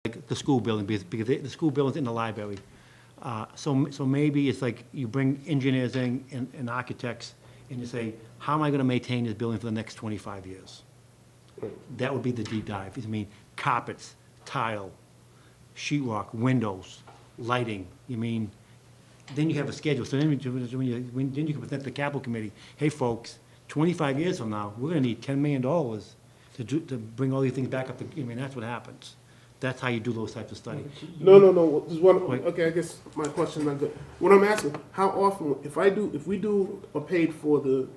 like the school building, because the school building's in the library. So maybe it's like you bring engineers in and architects, and you say, how am I gonna maintain this building for the next 25 years? That would be the deep dive. I mean, carpets, tile, sheetrock, windows, lighting. You mean, then you have a schedule. So then then you can present to the capital committee, hey, folks, 25 years from now, we're gonna need $10 million to bring all these things back up. I mean, that's what happens. That's how you do those types of studies. No. There's one. Wait. Okay, I guess my question's not good. What I'm asking, how often, if we do a paid for the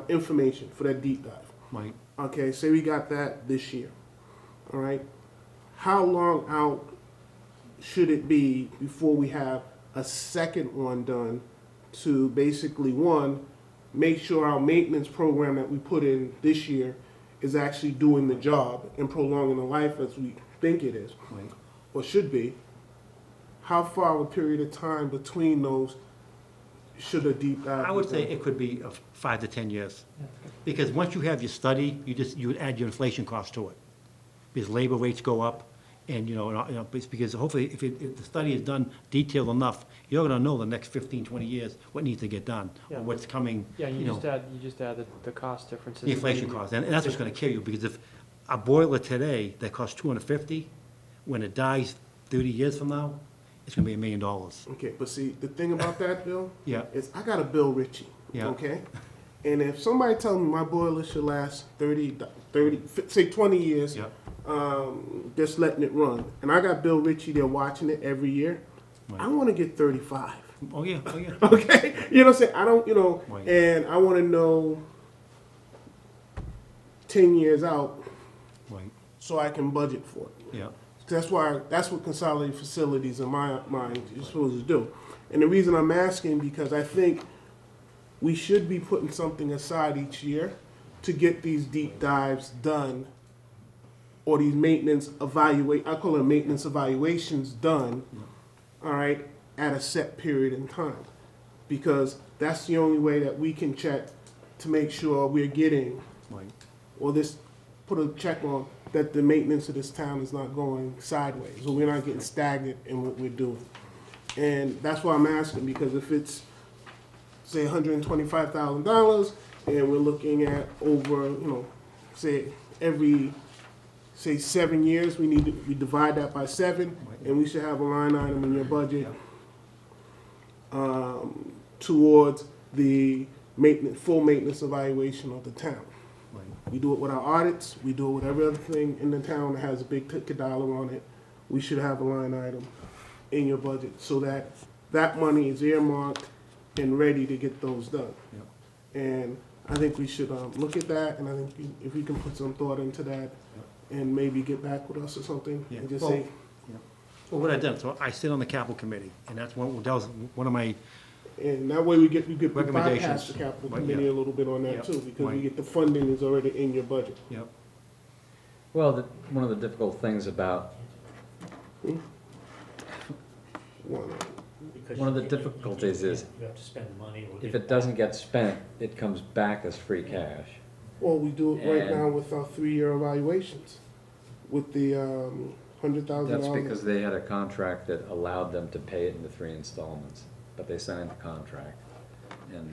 information for that deep dive. Right. Okay, say we got that this year. All right. How long out should it be before we have a second one done to basically, one, make sure our maintenance program that we put in this year is actually doing the job and prolonging the life as we think it is, Right. or should be? How far of a period of time between those should a deep dive? I would say it could be 5 to 10 years. Because once you have your study, you would add your inflation cost to it. Because labor rates go up, and, because hopefully if the study is done detailed enough, you're gonna know the next 15, 20 years what needs to get done, Yeah. or what's coming, Yeah, you just add the cost differences. the inflation cost. And that's what's gonna kill you, because if a boiler today that costs $250, when it dies 30 years from now, it's gonna be $1 million. Okay, but see, the thing about that, Bill, Yeah. is I got a Bill Ritchie, Yeah. okay? And if somebody tells me my boiler should last 30, say 20 years, Yeah. just letting it run, and I got Bill Ritchie there watching it every year, I want to get 35. Oh, yeah, oh, yeah. Okay, you know what I'm saying? I don't, Right. and I want to know 10 years out Right, so I can budget for it. yeah. That's what consolidated facilities in my mind you're supposed to do. And the reason I'm asking, because I think we should be putting something aside each year to get these deep dives done, or these I call it maintenance evaluations done, all right, at a set period in time. Because that's the only way that we can check to make sure we're getting, Right. or put a check on that the maintenance of this town is not going sideways, or we're not getting stagnant in what we're doing. And that's why I'm asking, because if it's, say, $125,000, and we're looking at over, say, every, say, 7 years, we divide that by 7, and we should have a line item in your budget towards the full maintenance evaluation of the town. Right. We do it with our audits, we do it with every other thing in the town that has a big ticket dollar on it. We should have a line item in your budget so that that money is earmarked and ready to get those done. Yep. And I think we should look at that, and I think if we can put some thought into that and maybe get back with us or something, Yeah. and just Well, say, Well, what I've done, so I sit on the capital committee, and that was one of my, and that way we could Recommendations. bypass the capital Right, committee yeah. a little bit on that Yep. too, because we Right. get the funding is already in your budget. Well, one of the difficult things about, One, one of the difficulties is You have to spend money. or if get it doesn't get spent, it comes back as free cash. Well, we do it right And- now with our 3-year evaluations, with the $100,000. That's because they had a contract that allowed them to pay it into 3 installments, but they signed the contract, and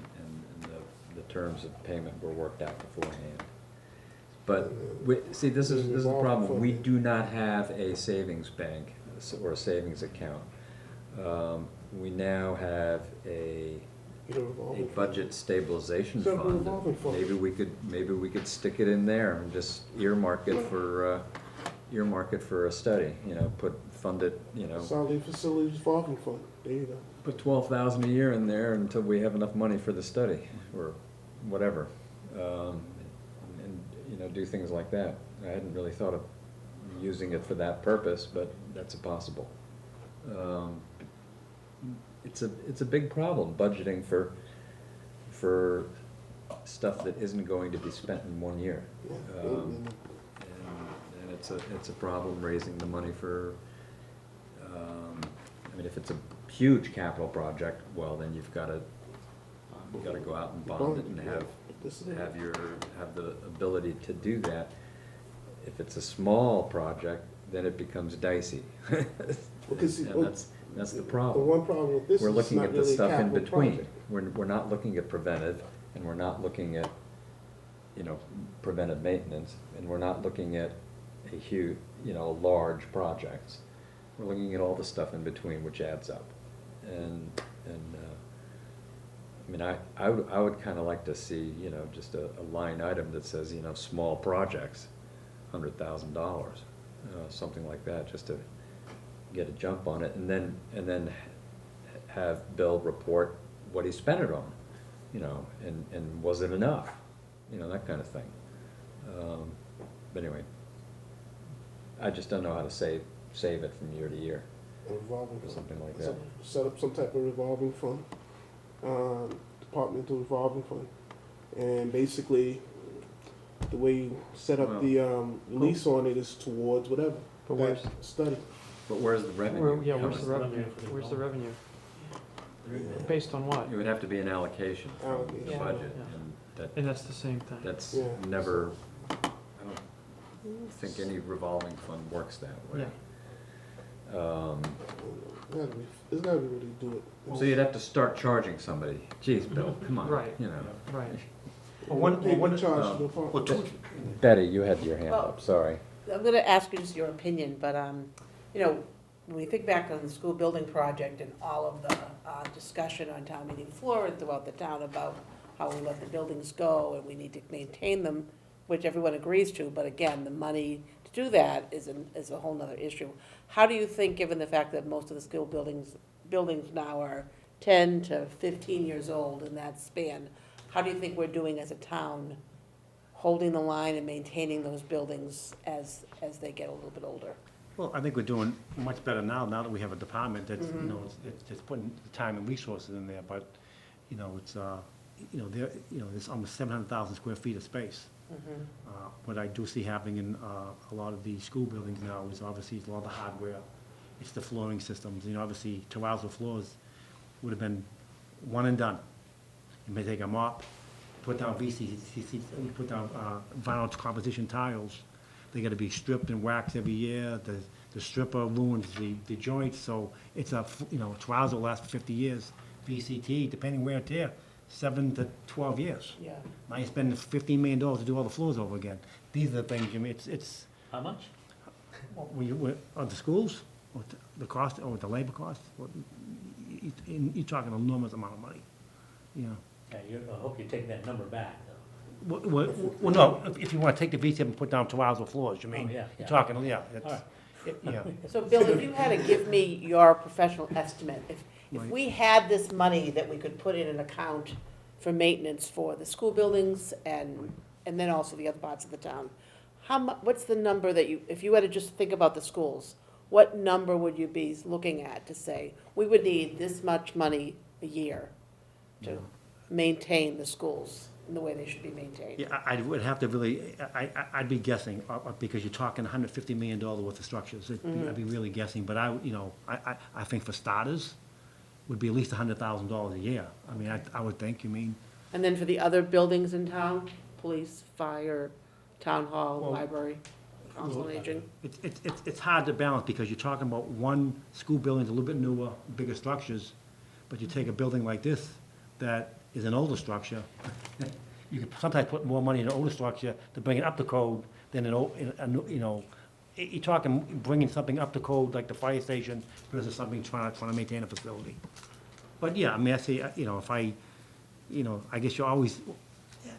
the terms of payment were worked out beforehand. But, see, this is the problem, we do not have a savings bank or a savings account. We now have a budget stabilization Simple fund. revolving fund. Maybe we could stick it in there and just earmark it for a study, fund it, Solid Facilities Revolving Fund, there you go. put 12,000 a year in there until we have enough money for the study, or whatever. And do things like that. I hadn't really thought of using it for that purpose, but that's possible. It's a big problem, budgeting for stuff that isn't going to be spent in 1 year. And it's a problem raising the money for, if it's a huge capital project, well, then you've got to go out and bond it and have the ability to do that. If it's a small project, then it becomes dicey. Because And that's the the problem. one problem with this is We're it's looking not at the really a stuff in capital between. project. We're not looking at preventive, and we're not looking at, you know, preventive maintenance, and we're not looking at a huge, you know, large projects. We're looking at all the stuff in between, which adds up. And, I mean, I would kinda like to see, you know, just a line item that says, you know, small projects, $100,000, something like that, just to get a jump on it, and then have Bill report what he spent it on, you know, and was it enough, you know, that kind of thing. But anyway, I just don't know how to save it from year to year, A revolving or fund. something like So- that. Set up some type of revolving fund, departmental revolving fund. And basically, the way you set up the lease on it is towards whatever, But that where's, study. But where's the revenue? yeah, How where's much- the revenue? Where's the revenue? Based on what? It would have to be an allocation from the Allocation. budget, Yeah. and And that's the same thing. that's Yeah. never, I don't think any revolving fund works that way. There's gotta be really do it. So you'd have to start charging somebody. Geez, Bill, come on, Right. you know. Right. Well, one, Pay one, the charge to the department. well, two, Betty, you had your hand Well- up, sorry. I'm gonna ask you just your opinion, but, you know, when we think back on the school building project and all of the, discussion on town meeting floor and throughout the town about how we let the buildings go and we need to maintain them, which everyone agrees to, but again, the money to do that is a whole nother issue. How do you think, given the fact that most of the school buildings now are 10 to 15 years old in that span, how do you think we're doing as a town, holding the line and maintaining those buildings as they get a little bit older? well, I think we're doing much better now that we have a department that's, you know, it's putting the time and resources in there, but, you know, it's, you know, there's almost 700,000 square feet of space. What I do see happening in a lot of the school buildings now is obviously it's a lot of the hardware, it's the flooring systems, you know, obviously terrazzo floors would have been one and done. You may take a mop, put down VCC, put down vinyl composition tiles. They gotta be stripped and waxed every year. The stripper ruins the joints, so it's you know, terrazzo lasts for 50 years. VCT, depending wear and tear, 7 to 12 years. Yeah. Now you spend $15 million to do all the floors over again. These are the things, I mean, it's, How much? on the schools, or the cost, or the labor cost, you're talking an enormous amount of money, you know. Yeah, I hope you take that number back, though. Well, no, if you want to take the VCT and put down terrazzo floors, you mean? Oh, yeah, You're yeah. talking, yeah, All right. yeah. So Bill, if you had to give me your professional estimate, if Right. we had this money that we could put in an account for maintenance for the school buildings and then also the other parts of the town, what's the number that if you had to just think about the schools, what number would you be looking at to say, we would need this much money a year to maintain the schools in the way they should be maintained? Yeah, I would have to really, I'd be guessing, because you're talking $150 million worth of structures. I'd be really guessing, but I think for starters, would be at least $100,000 a year. I mean, I would think, you mean, And then for the other buildings in town, police, fire, town hall, Well- library, council on aging? it's hard to balance, because you're talking about one school building, a little bit newer, bigger structures, but you take a building like this, that is an older structure, you could sometimes put more money in an older structure to bring it up to code than you know, you're talking bringing something up to code like the fire station versus something trying to maintain a facility. But yeah, I mean, I say, you know, I guess you're always,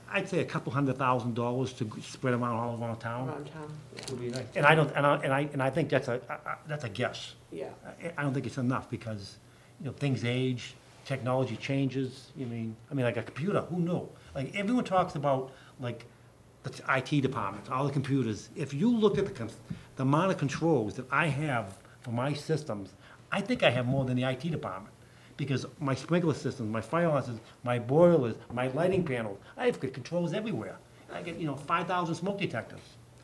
I'd say a couple $100,000 to spread them out all around town Around town, yeah. would be nice. And I don't, and I think that's a guess. Yeah. I don't think it's enough, because, you know, things age, technology changes. I mean, like a computer, who knew? Like, everyone talks about, like, the IT department, all the computers. If you look at the amount of controls that I have for my systems, I think I have more than the IT department. Because my sprinkler systems, my fire alarm systems, my boilers, my lighting panels, I have controls everywhere. I get, 5,000 smoke detectors.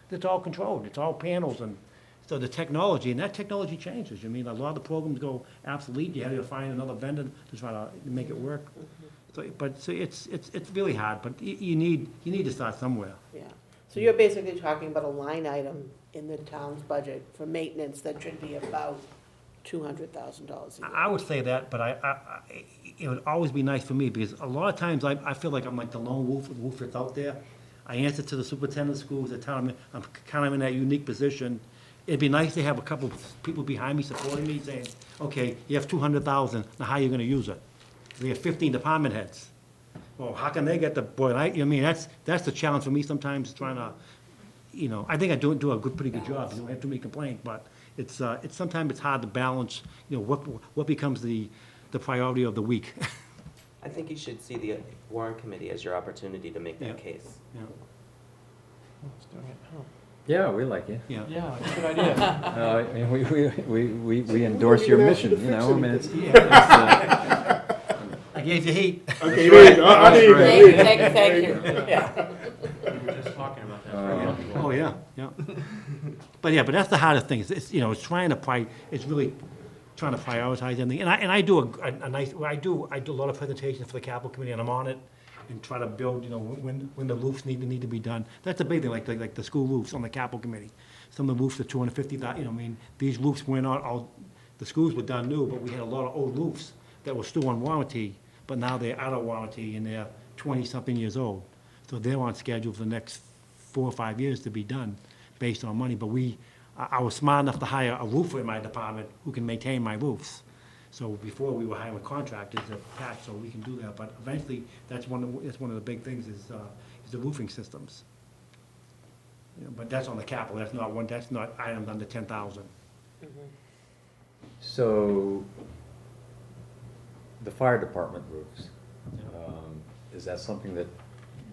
It's all controlled, it's all panels, and so the technology, and that technology changes. I mean, a lot of the programs go obsolete, you have to find another vendor to try to make it work. So it's really hard, but you need to start somewhere. Yeah. So you're basically talking about a line item in the town's budget for maintenance that should be about $200,000 a year. I would say that, but it would always be nice for me, because a lot of times I feel like I'm like the lone wolf that's out there. I answer to the superintendent of schools, the town, I'm kind of in that unique position. It'd be nice to have a couple of people behind me supporting me, saying, okay, you have 200,000, now how are you gonna use it? We have 15 department heads. Well, how can they get the, boy, I mean, that's the challenge for me sometimes, trying to, I think I do a pretty good job, I don't have too many complaints, but it's sometimes it's hard to balance, what becomes the priority of the week. I think you should see the warrant committee as your opportunity to make Yeah. that case. Yeah, Let's do it. Oh, Yeah, we like you. yeah. yeah, good idea. I mean, we endorse your even mission, ask you to I fix mean, it's, I gave you heat. Okay, there you go. I need Thank you, that. thank you, yeah. We were just talking about that. Oh, yeah, yeah. But that's the hardest thing, it's it's really trying to prioritize everything. And I do a nice, I do a lot of presentations for the capital committee, and I'm on it, and try to build, when the roofs need to be done. That's a big thing, like the school roofs on the capital committee. Some of the roofs are 250,000, I mean, these roofs were not all, the schools were done new, but we had a lot of old roofs that were still on warranty, but now they're out of warranty and they're 20-something years old. So they're on schedule for the next 4 or 5 years to be done, based on money. But I was smart enough to hire a roofer in my department who can maintain my roofs. So before, we were hiring contractors to patch, so we can do that. But eventually, that's one of the big things is the roofing systems. But that's on the capital, that's not items under 10,000. so, the fire department roofs, is that something that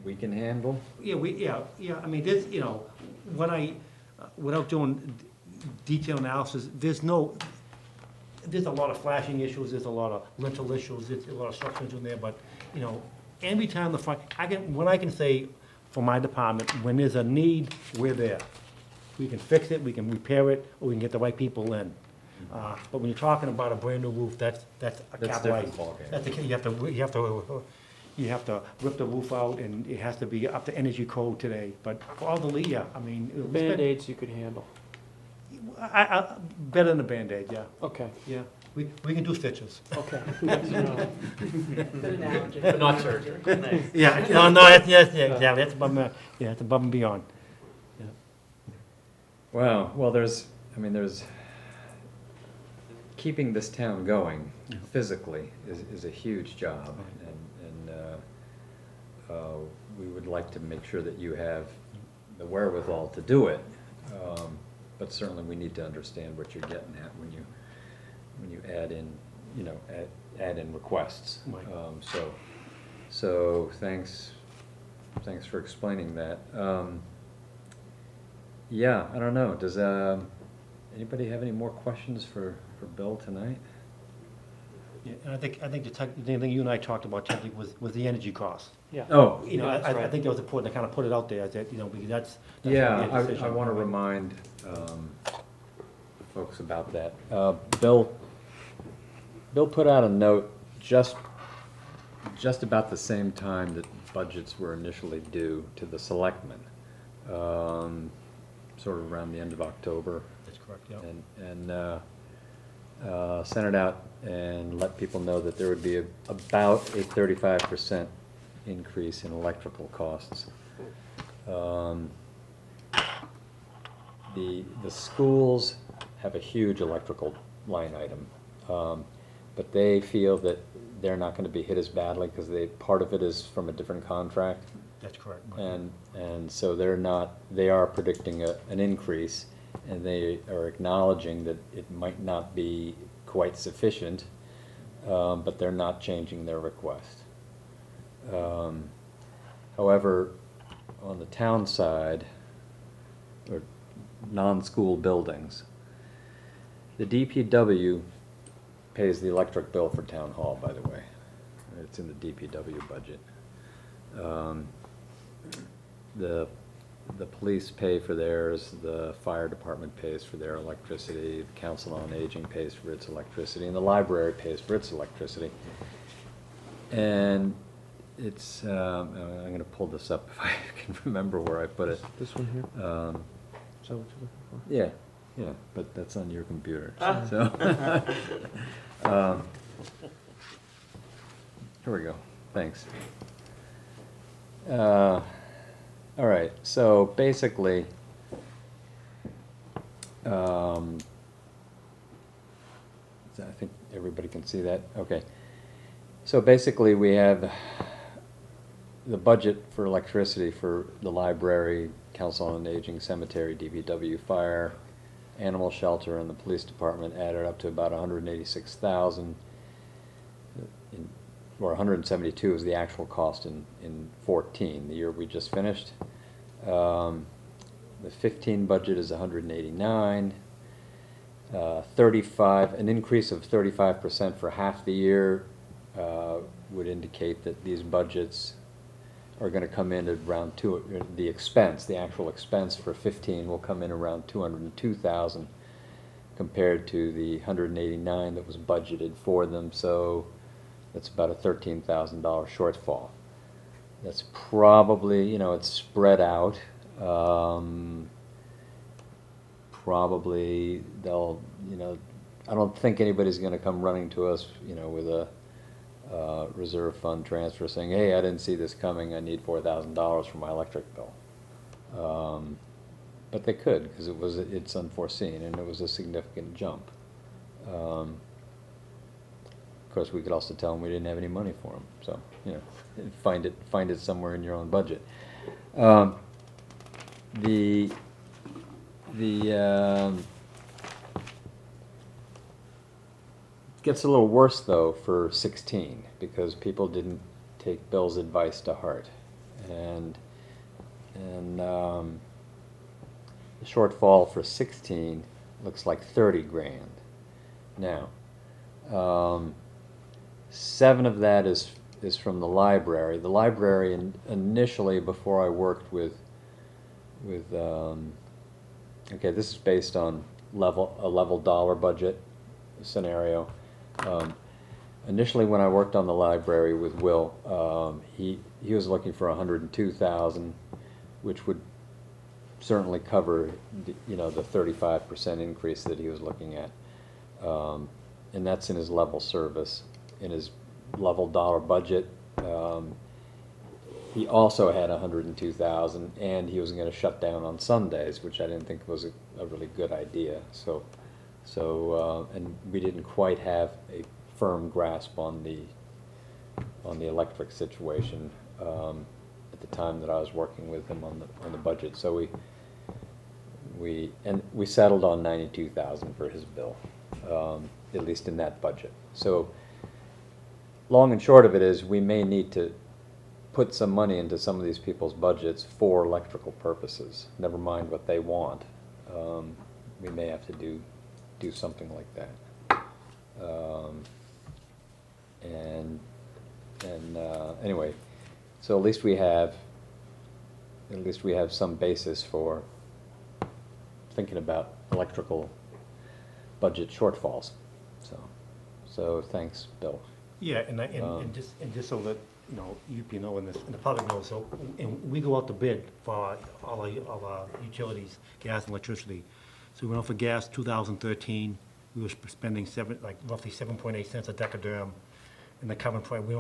we can handle? Yeah, I mean, there's, without doing detailed analysis, there's a lot of flashing issues, there's a lot of rental issues, there's a lot of structures in there, but, every time when I can say, for my department, when there's a need, we're there. We can fix it, we can repair it, or we can get the right people in. But when you're talking about a brand-new roof, that's a That's capital different item. ballgame. That's you have to rip the roof out, and it has to be up to energy code today. But for all the, I mean. we spend- Band-Aids you could handle. Better than a Band-Aid, yeah, Okay, yeah. We can do stitches. okay. Good to know. Good analogy. But not surgery. Nice. Yeah, exactly, that's above and beyond. Well, there's, keeping this town going physically is a huge job, and we would like to make sure that you have the wherewithal to do it. But certainly, we need to understand what you're getting at when you add in, add in requests. Right. So thanks for explaining that. Yeah, I don't know, does anybody have any more questions for Bill tonight? Yeah, and I think the thing you and I talked about, technically, was the energy cost. Yeah. Oh, that's I right. think that was important to kind of put it out there, that, because that's yeah, their decision. I want to remind folks about that. Bill put out a note just about the same time that budgets were initially due to the selectmen, sort of around the end of October, That's correct, yeah. and sent it out and let people know that there would be about a 35% increase in electrical costs. The schools have a huge electrical line item, but they feel that they're not going to be hit as badly because part of it is from a different contract, That's correct. and so they are predicting an increase, and they are acknowledging that it might not be quite sufficient, but they're not changing their request. However, on the town side, or non-school buildings, the DPW pays the electric bill for town hall, by the way. It's in the DPW budget. The police pay for theirs, the fire department pays for their electricity, the Council on Aging pays for its electricity, and the library pays for its electricity. And it's, I'm gonna pull this up if I can remember where I put it. This one here? So what you're looking for. Yeah, yeah, but that's on your computer, so. Here we go, thanks. All right, so basically, I think everybody can see that, okay. So basically, we have the budget for electricity for the library, council on aging, cemetery, DPW, fire, animal shelter, and the police department added up to about 186,000. Or 172 is the actual cost in 14, the year we just finished. The 15 budget is 189. 35, an increase of 35% for half the year would indicate that these budgets are going to come in at around the actual expense for 15 will come in around 202,000 compared to the 189 that was budgeted for them. So that's about a $13,000 shortfall. That's probably, it's spread out. Probably they'll, I don't think anybody's going to come running to us, with a reserve fund transfer saying, hey, I didn't see this coming, I need $4,000 for my electric bill. But they could, because it's unforeseen, and it was a significant jump. Of course, we could also tell them we didn't have any money for them, so, find it somewhere in your own budget. Gets a little worse though for 16 because people didn't take Bill's advice to heart, and the shortfall for 16 looks like 30 grand. Now, 7 of that is from the library. The library initially, before I worked with okay, this is based on a level dollar budget scenario. Initially, when I worked on the library with Will, he was looking for 102,000, which would certainly cover the 35% increase that he was looking at, and that's in his level service. In his level dollar budget, he also had 102,000, and he was going to shut down on Sundays, which I didn't think was a really good idea. So, and we didn't quite have a firm grasp on the electric situation at the time that I was working with him on the budget. So we settled on 92,000 for his bill, at least in that budget. So long and short of it is we may need to put some money into some of these people's budgets for electrical purposes. Never mind what they want. We may have to do something like that. Anyway, so at least we have some basis for thinking about electrical budget shortfalls. So thanks, Bill. Yeah, and just so that, you know, and the public knows, so, and we go out to bid for all our utilities, gas and electricity. So we went out for gas 2013, we were spending roughly 7.8 cents a decaderm. And the current price, we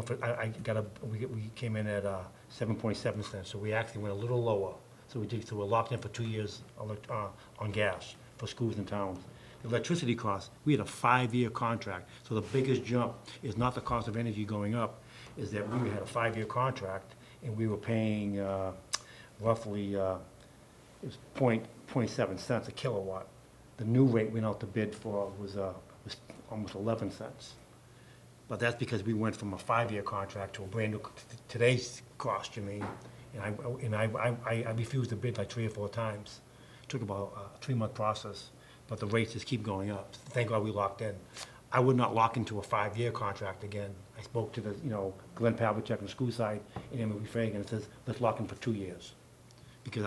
came in at 7.7 cents, so we actually went a little lower. So we're locked in for 2 years on gas for schools and towns. The electricity costs, we had a 5-year contract, so the biggest jump is not the cost of energy going up, is that we had a 5-year contract, and we were paying roughly, it was 0.7 cents a kilowatt. The new rate we went out to bid for was almost 11 cents. But that's because we went from a 5-year contract to a brand new, today's cost, and I refused to bid like 3 or 4 times. It took about a 3-month process, but the rates just keep going up. Thank God we locked in. I would not lock into a 5-year contract again. I spoke to Glenn Pavlicek on the school side, and Emily Fagan, and says, let's lock in for 2 years. Because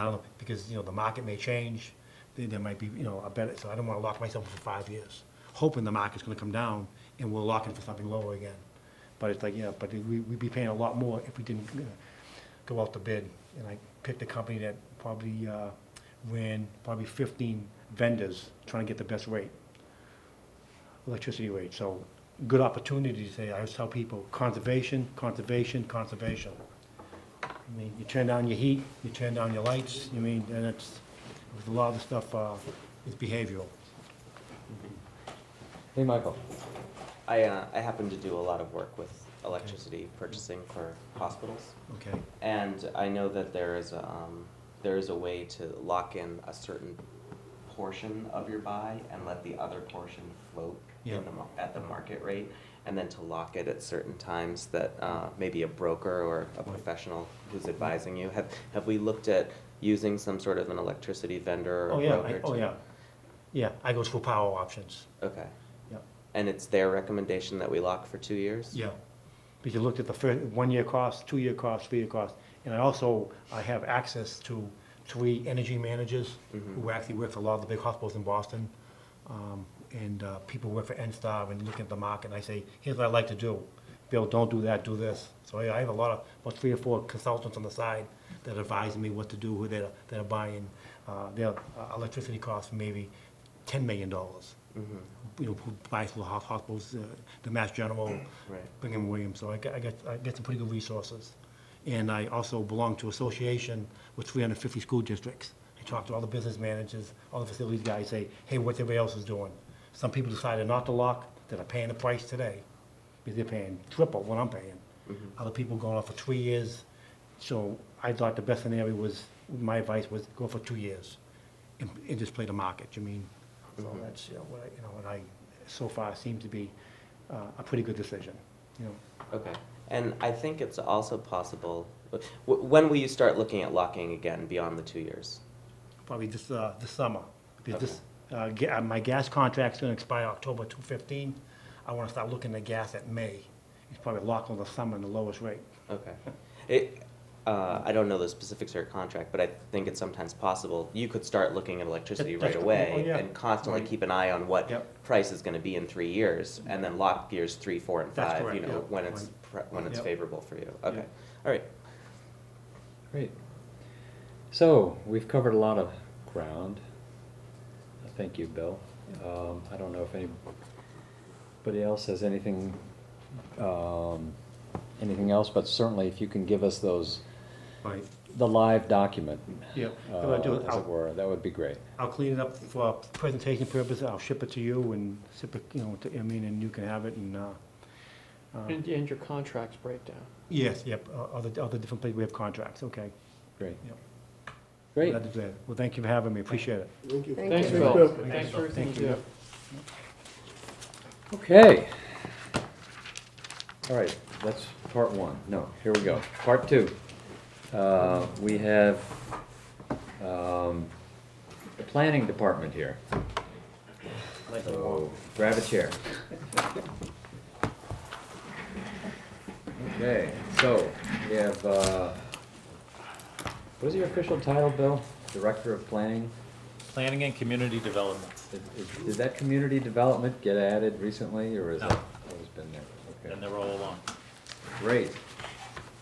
the market may change, there might be, a better, so I don't want to lock myself for 5 years, hoping the market's going to come down and we'll lock in for something lower again. But it's like, but we'd be paying a lot more if we didn't go out to bid. And I picked a company that probably ran probably 15 vendors trying to get the best rate, electricity rate. So good opportunity to say, I always tell people, conservation, conservation, conservation. I mean, you turn down your heat, you turn down your lights, you mean, and it's, a lot of the stuff is behavioral. Hey, Michael. I happen to do a lot of work with electricity purchasing for hospitals. Okay, And I know that there is a way to lock in a certain portion of your buy and let the other portion float Yeah. at the market rate, and then to lock it at certain times that maybe a broker or a professional who's advising you. Have we looked at using some sort of an electricity vendor or oh, yeah, broker? oh, yeah. Yeah, I go through power options, Okay. yeah. And it's their recommendation that we lock for 2 years? Yeah, because you looked at the first, 1-year cost, 2-year cost, 3-year cost, and I have access to 3 energy managers who actually work for a lot of the big hospitals in Boston. And people work for NSTAR and look at the market, and I say, here's what I'd like to do. Bill, don't do that, do this. So I have about 3 or 4 consultants on the side that advise me what to do, who that are buying their electricity costs maybe $10 million. You know, who buys for the hospitals, the Mass General, Right. Brigham and Williams, so I get some pretty good resources. And I also belong to an association with 350 school districts. I talk to all the business managers, all the facilities guys, say, hey, what everybody else is doing. Some people decided not to lock, that are paying the price today, because they're paying triple what I'm paying. Other people going off for 3 years. So I thought the best scenario was, my advice was go for 2 years and just play the market, you mean? So that's, what I, so far seems to be a pretty good decision, you know. Okay, and I think it's also possible, when will you start looking at locking again beyond the 2 years? Probably this summer. Because my gas contract's gonna expire October 2015. I wanna start looking at gas at May. It's probably lock on the summer and the lowest rate. Okay. I don't know the specifics of your contract, but I think it's sometimes possible, you could start looking at electricity That's right oh, away yeah. and constantly Right. keep an eye on what Yep. price is gonna be in 3 years, and then lock years 3, 4, and That's 5, correct, you know, yep. when it's Yep. favorable for you. Okay, Yep. all right. Great. So, we've covered a lot of ground. Thank you, Bill. I don't know if anybody else has anything else, but certainly if you can give us Right. the live document, Yeah. So what I'll do is as it were, that would be great. I'll clean it up for presentation purposes. I'll ship it to you and ship it, and you can have it and, And your contracts breakdown. yes, yep, other different places we have contracts, okay. Great. Yep. Great. Glad to do that. Well, thank you for having me, appreciate it. Thank you. Thanks, Thanks, Bill. Thanks for everything Thank you you. do. Okay. All right, that's part 1. No, here we go. Part 2. We have the planning department here. So, grab a chair. Okay, so we have, what is your official title, Bill? Director of Planning? Planning and Community Development. Did that community development get added recently, or has No. that always been there? Okay. And they're all along. Great.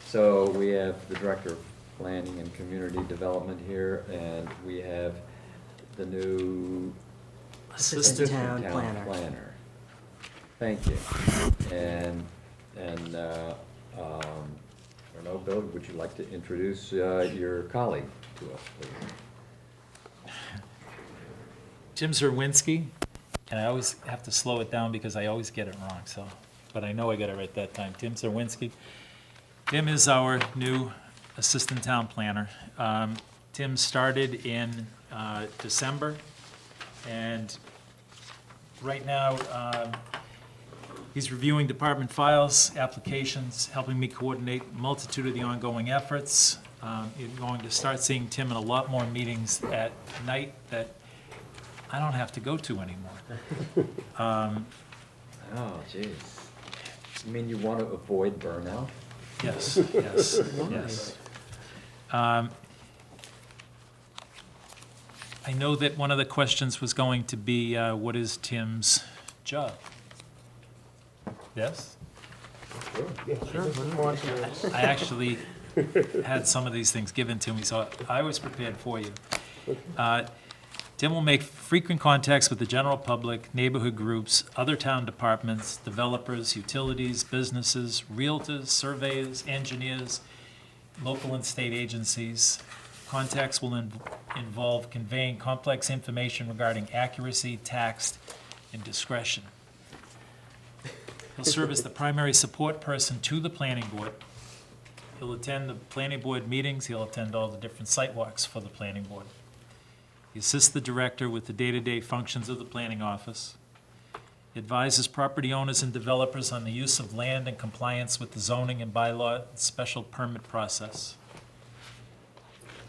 So we have the Director of Planning and Community Development here, and we have the new Assistant Town Planner. Thank you. And I don't know, Bill, would you like to introduce your colleague to us, please? Jim Zerwinski, and I always have to slow it down because I always get it wrong, so, but I know I got it right that time. Tim Zerwinski. Tim is our new Assistant Town Planner. Tim started in December, and right now, he's reviewing department files, applications, helping me coordinate a multitude of the ongoing efforts. You're going to start seeing Tim in a lot more meetings at night that I don't have to go to anymore. Oh, jeez. You mean you want to avoid burnout? Yes, yes, yes. I know that one of the questions was going to be, what is Tim's job? Yes? I actually had some of these things given to me, so I was prepared for you. Tim will make frequent contacts with the general public, neighborhood groups, other town departments, developers, utilities, businesses, realtors, surveyors, engineers, local and state agencies. Contacts will involve conveying complex information regarding accuracy, tact, and discretion. He'll serve as the primary support person to the planning board. He'll attend the planning board meetings, he'll attend all the different site walks for the planning board. He assists the director with the day-to-day functions of the planning office. He advises property owners and developers on the use of land and compliance with the zoning and bylaw and special permit process.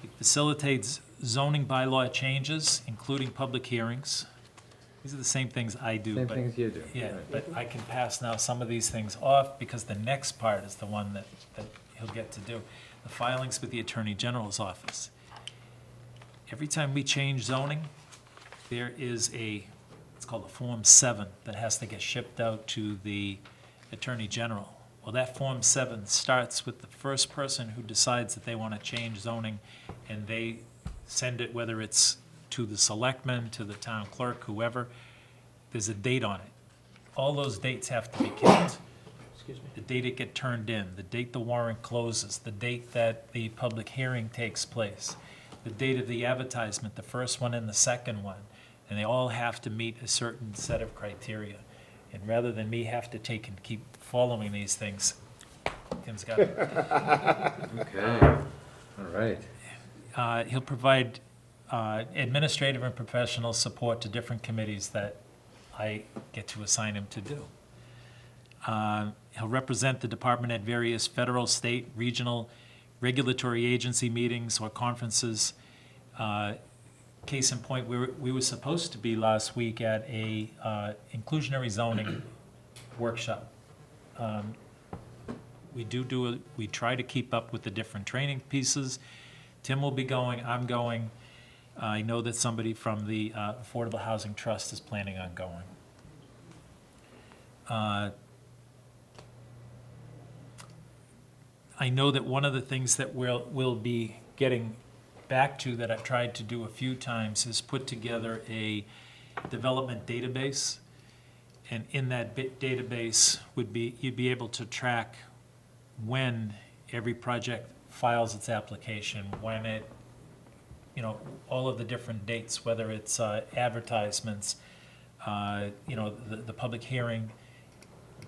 He facilitates zoning bylaw changes, including public hearings. These are the same things I do, Same but things you do. yeah, right. but I can pass now some of these things off because the next part is the one that he'll get to do. The filings with the Attorney General's office. Every time we change zoning, there is it's called a Form 7 that has to get shipped out to the Attorney General. Well, that Form 7 starts with the first person who decides that they want to change zoning, and they send it, whether it's to the selectman, to the town clerk, whoever, there's a date on it. All those dates have to be kept. Excuse me. The date it get turned in, the date the warrant closes, the date that the public hearing takes place, the date of the advertisement, the first one and the second one, and they all have to meet a certain set of criteria. And rather than me have to take and keep following these things, Tim's got it. Okay, all right. He'll provide administrative and professional support to different committees that I get to assign him to do. He'll represent the department at various federal, state, regional, regulatory agency meetings or conferences. Case in point, we were supposed to be last week at a inclusionary zoning workshop. We try to keep up with the different training pieces. Tim will be going, I'm going. I know that somebody from the Affordable Housing Trust is planning on going. I know that one of the things that we'll be getting back to that I've tried to do a few times is put together a development database. And in that database you'd be able to track when every project files its application, when it, all of the different dates, whether it's advertisements, the public hearing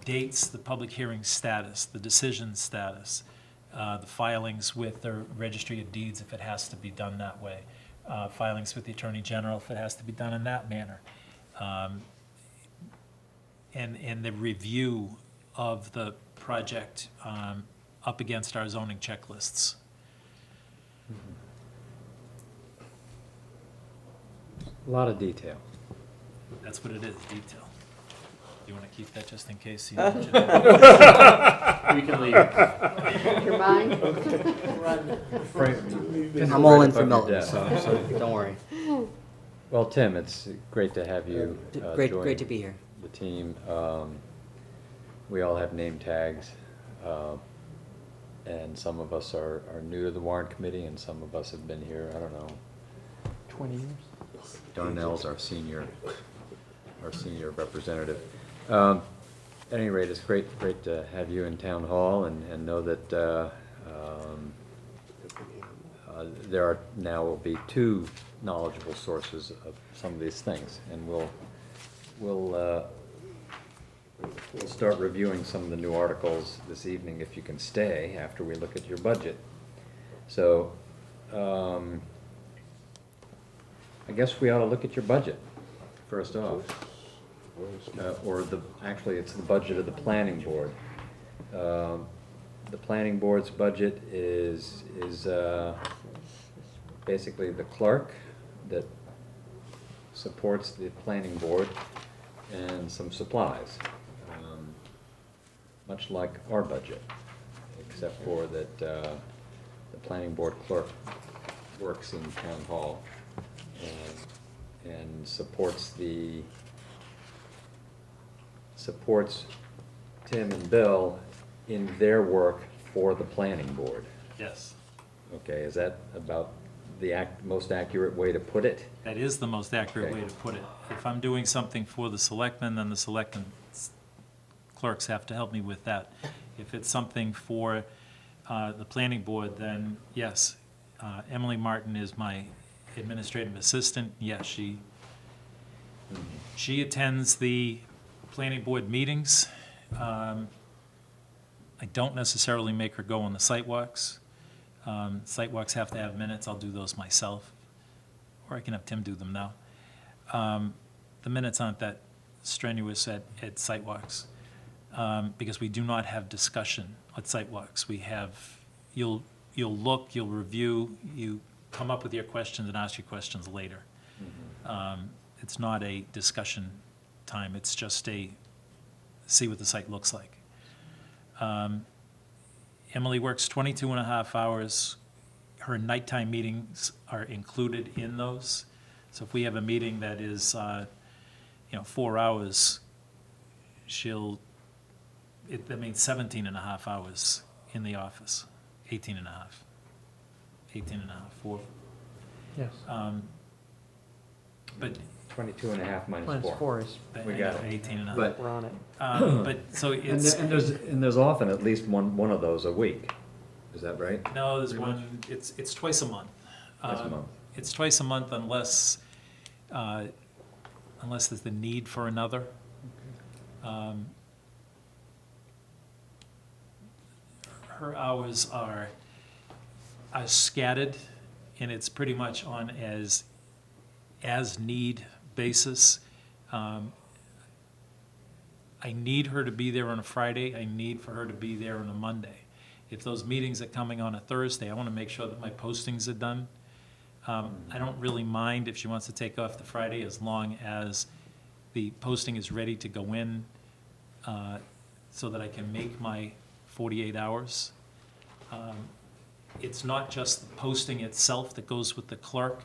dates, the public hearing status, the decision status, the filings with the Registry of Deeds if it has to be done that way, filings with the Attorney General if it has to be done in that manner, and the review of the project up against our zoning checklists. A lot of detail. That's what it is, detail. You want to keep that just in case you? You can leave. Your mind? Just I'm all in right for above your Milton, desk. so don't worry. Well, Tim, it's great to have you Great join to be here. the team. We all have name tags, and some of us are new to the warrant committee, and some of us have been here, I don't know. 20 years? Darnell's our senior representative. At any rate, it's great to have you in town hall and know that there will be two knowledgeable sources of some of these things, and we'll start reviewing some of the new articles this evening if you can stay after we look at your budget. So I guess we ought to look at your budget first off. Actually, it's the budget of the planning board. The planning board's budget is basically the clerk that supports the planning board and some supplies, much like our budget, except for that the planning board clerk works in town hall and supports Tim and Bill in their work for the planning board. Yes. Okay, is that about the most accurate way to put it? That is the most accurate Okay. way to put it. If I'm doing something for the selectmen, then the selectmen clerks have to help me with that. If it's something for the planning board, then yes, Emily Martin is my administrative assistant. Yes, she attends the planning board meetings. I don't necessarily make her go on the site walks. Site walks have to have minutes. I'll do those myself, or I can have Tim do them now. The minutes aren't that strenuous at site walks, because we do not have discussion at site walks. We have, you'll look, you'll review, you come up with your questions and ask your questions later. It's not a discussion time, it's just see what the site looks like. Emily works 22 and a half hours. Her nighttime meetings are included in those. So if we have a meeting that is, 4 hours, that means 17 and a half hours in the office, 18 and a half. 18 and a half, 4. Yes. But 22 and a half minus Minus 4. 4 is, We got it. 18 and a half. But, we're on it. But, so it's, and there's often at least one of those a week. Is that right? no, there's one, it's twice a month. Twice a month. It's twice a month unless there's the need for another. Her hours are scattered, and it's pretty much on as need basis. I need her to be there on a Friday, I need for her to be there on a Monday. If those meetings are coming on a Thursday, I want to make sure that my postings are done. I don't really mind if she wants to take off the Friday, as long as the posting is ready to go in, so that I can make my 48 hours. It's not just the posting itself that goes with the clerk,